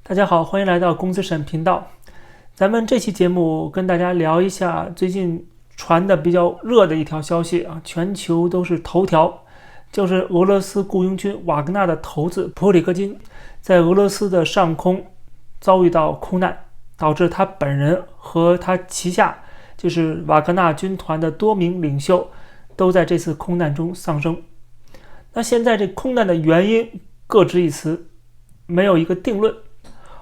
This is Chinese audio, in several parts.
大家好，欢迎来到公子沈频道。咱们这期节目跟大家聊一下最近传的比较热的一条消息啊，全球都是头条，就是俄罗斯雇佣军瓦格纳的头子普里戈金在俄罗斯的上空遭遇到空难，导致他本人和他旗下就是瓦格纳军团的多名领袖都在这次空难中丧生。那现在这空难的原因各执一词，没有一个定论。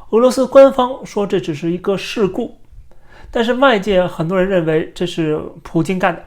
俄罗斯官方说这只是一个事故，但是外界很多人认为这是普京干的，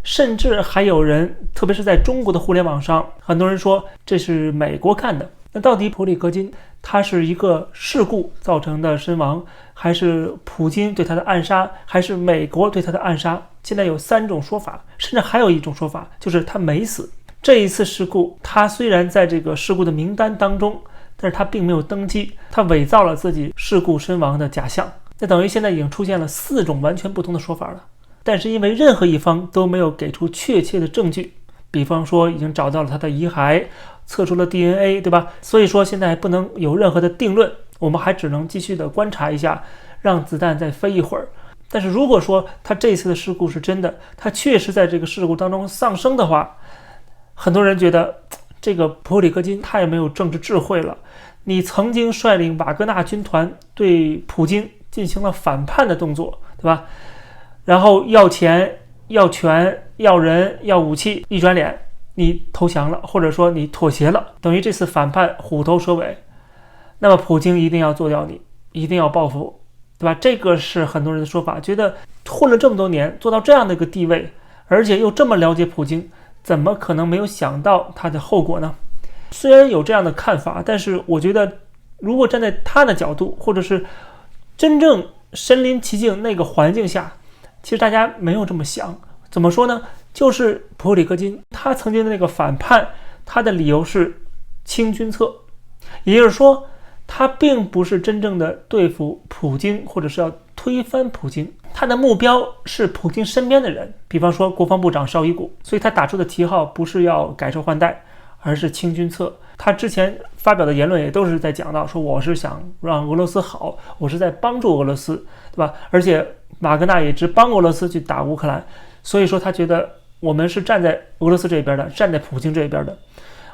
甚至还有人，特别是在中国的互联网上，很多人说这是美国干的。那到底普里戈金他是一个事故造成的身亡，还是普京对他的暗杀，还是美国对他的暗杀？现在有3种说法，甚至还有一种说法就是他没死。这一次事故，他虽然在这个事故的名单当中，但是他并没有登记，他伪造了自己事故身亡的假象。那等于现在已经出现了4种完全不同的说法了，但是因为任何一方都没有给出确切的证据，比方说已经找到了他的遗骸，测出了 DNA， 对吧？所以说现在不能有任何的定论，我们还只能继续的观察一下，让子弹再飞一会儿。但是如果说他这次的事故是真的，他确实在这个事故当中丧生的话，很多人觉得这个普里戈金太没有政治智慧了。你曾经率领瓦格纳军团对普京进行了反叛的动作，对吧？然后要钱、要权、要人、要武器，一转脸你投降了，或者说你妥协了，等于这次反叛虎头蛇尾。那么普京一定要做掉你，一定要报复，对吧？这个是很多人的说法，觉得混了这么多年，做到这样的一个地位，而且又这么了解普京，怎么可能没有想到他的后果呢？虽然有这样的看法，但是我觉得如果站在他的角度，或者是真正身临其境那个环境下，其实大家没有这么想。怎么说呢？就是普里戈金他曾经的那个反叛，他的理由是清君侧，也就是说他并不是真正的对付普京，或者是要推翻普京，他的目标是普京身边的人，比方说国防部长绍伊古，所以他打出的旗号不是要改朝换代，而是清君侧。他之前发表的言论也都是在讲到说，我是想让俄罗斯好，我是在帮助俄罗斯，对吧？而且瓦格纳也只帮俄罗斯去打乌克兰，所以说他觉得我们是站在俄罗斯这边的，站在普京这边的，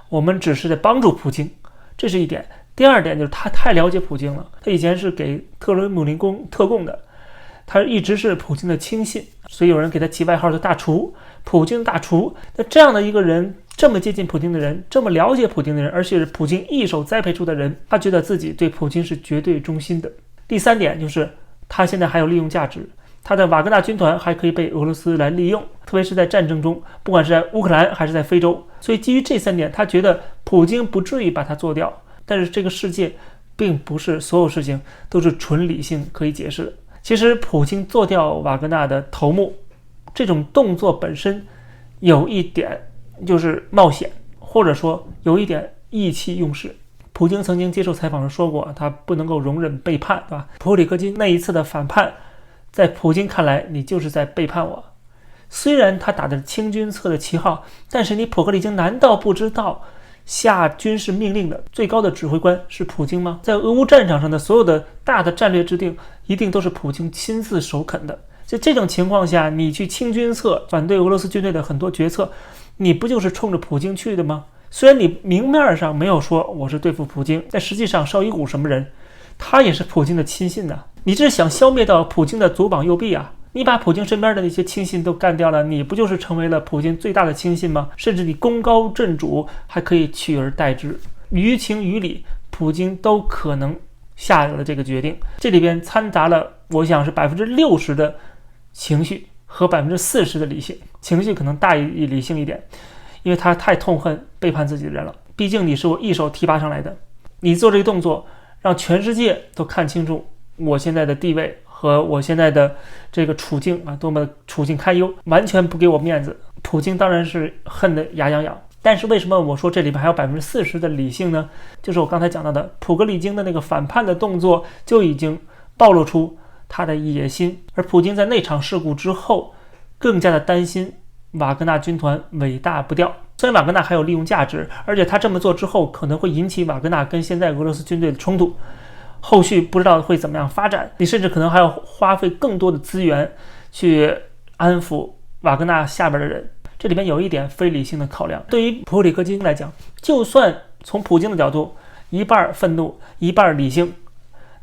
我们只是在帮助普京，这是一点。第二点就是他太了解普京了，他以前是给特雷姆林宫特供的，他一直是普京的亲信，所以有人给他起外号的大厨，普京大厨。那这样的一个人，这么接近普京的人，这么了解普京的人，而且是普京一手栽培出的人，他觉得自己对普京是绝对忠心的。第3点就是他现在还有利用价值，他的瓦格纳军团还可以被俄罗斯来利用，特别是在战争中，不管是在乌克兰还是在非洲。所以基于这3点，他觉得普京不至于把他做掉。但是这个世界并不是所有事情都是纯理性可以解释的。其实普京做掉瓦格纳的头目这种动作本身有一点就是冒险，或者说有一点意气用事。普京曾经接受采访时说过，他不能够容忍背叛，对吧？普里戈金那一次的反叛，在普京看来，你就是在背叛我。虽然他打的清君侧的旗号，但是你普克里金难道不知道下军事命令的最高的指挥官是普京吗？在俄乌战场上的所有的大的战略制定，一定都是普京亲自首肯的。在这种情况下，你去清君侧，反对俄罗斯军队的很多决策，你不就是冲着普京去的吗？虽然你明面上没有说我是对付普京，但实际上绍伊古什么人，他也是普京的亲信呐。你这是想消灭到普京的左膀右臂啊！你把普京身边的那些亲信都干掉了，你不就是成为了普京最大的亲信吗？甚至你功高震主，还可以取而代之。于情于理，普京都可能下了这个决定。这里边掺杂了，我想是60%的情绪和40%的理性。情绪可能大于理性一点，因为他太痛恨背叛自己的人了。毕竟你是我一手提拔上来的，你做这个动作，让全世界都看清楚我现在的地位和我现在的这个处境啊，多么处境堪忧，完全不给我面子。普京当然是恨得牙痒痒。但是为什么我说这里边还有40%的理性呢？就是我刚才讲到的普格里金的那个反叛的动作就已经暴露出他的野心，而普京在那场事故之后更加的担心瓦格纳军团尾大不掉。虽然瓦格纳还有利用价值，而且他这么做之后可能会引起瓦格纳跟现在俄罗斯军队的冲突，后续不知道会怎么样发展，你甚至可能还要花费更多的资源去安抚瓦格纳下边的人。这里面有一点非理性的考量。对于普里戈金来讲，就算从普京的角度一半愤怒一半理性，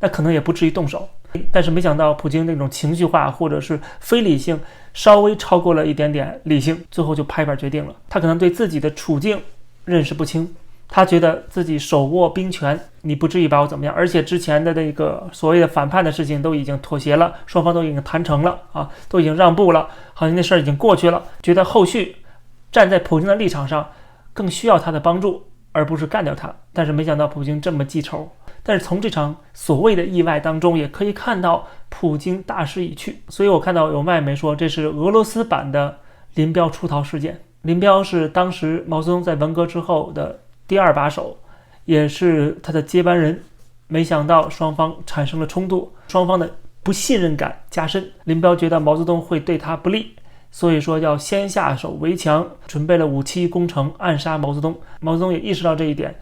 那可能也不至于动手。但是没想到普京那种情绪化或者是非理性稍微超过了一点点理性，最后就拍板决定了。他可能对自己的处境认识不清，他觉得自己手握兵权，你不至于把我怎么样，而且之前的那个所谓的反叛的事情都已经妥协了，双方都已经谈成了啊，都已经让步了，好像那事儿已经过去了，觉得后续站在普京的立场上更需要他的帮助，而不是干掉他。但是没想到普京这么记仇。但是从这场所谓的意外当中也可以看到普京大势已去，所以我看到有外媒说这是俄罗斯版的林彪出逃事件。林彪是当时毛泽东在文革之后的第二把手，也是他的接班人，没想到双方产生了冲突，双方的不信任感加深。林彪觉得毛泽东会对他不利，所以说要先下手为强，准备了武器攻城，暗杀毛泽东。毛泽东也意识到这一点，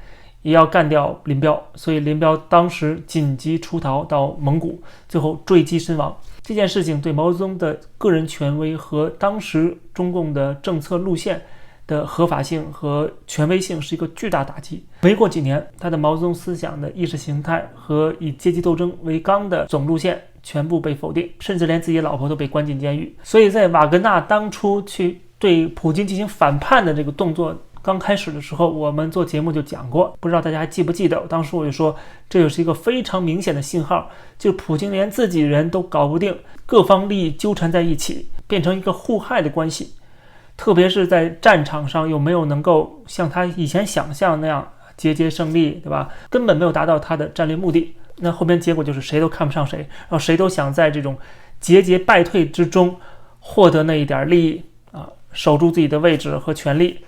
也要干掉林彪，所以林彪当时紧急出逃到蒙古，最后坠机身亡。这件事情对毛泽东的个人权威和当时中共的政策路线的合法性和权威性是一个巨大打击。没过几年，他的毛泽东思想的意识形态和以阶级斗争为纲的总路线全部被否定，甚至连自己老婆都被关进监狱。所以在瓦格纳当初去对普京进行反叛的这个动作刚开始的时候，我们做节目就讲过，不知道大家还记不记得，当时我就说这也是一个非常明显的信号，就是普京连自己人都搞不定，各方利益纠缠在一起，变成一个互害的关系。特别是在战场上又没有能够像他以前想象那样节节胜利，对吧？根本没有达到他的战略目的。那后边结果就是谁都看不上谁，然后谁都想在这种节节败退之中获得那一点利益啊，守住自己的位置和权利，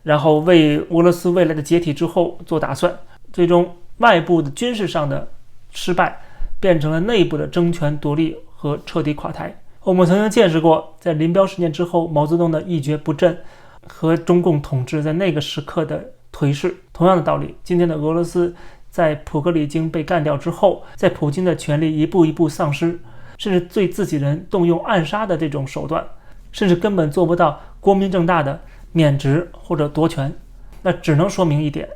然后为俄罗斯未来的解体之后做打算。最终外部的军事上的失败变成了内部的争权夺利和彻底垮台。我们曾经见识过在林彪事件之后毛泽东的一蹶不振和中共统治在那个时刻的颓势。同样的道理，今天的俄罗斯在普格里金被干掉之后，在普京的权力一步一步丧失，甚至对自己人动用暗杀的这种手段，甚至根本做不到光明正大的免职或者夺权，那只能说明一点，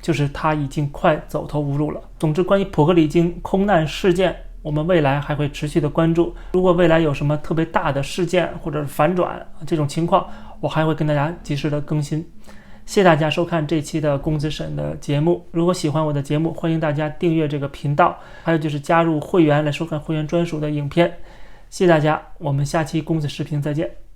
就是他已经快走投无路了。总之，关于普格里金空难事件，我们未来还会持续的关注。如果未来有什么特别大的事件或者反转这种情况，我还会跟大家及时的更新。谢谢大家收看这期的公子沈的节目。如果喜欢我的节目，欢迎大家订阅这个频道，还有就是加入会员来收看会员专属的影片。谢谢大家，我们下期公子视频再见。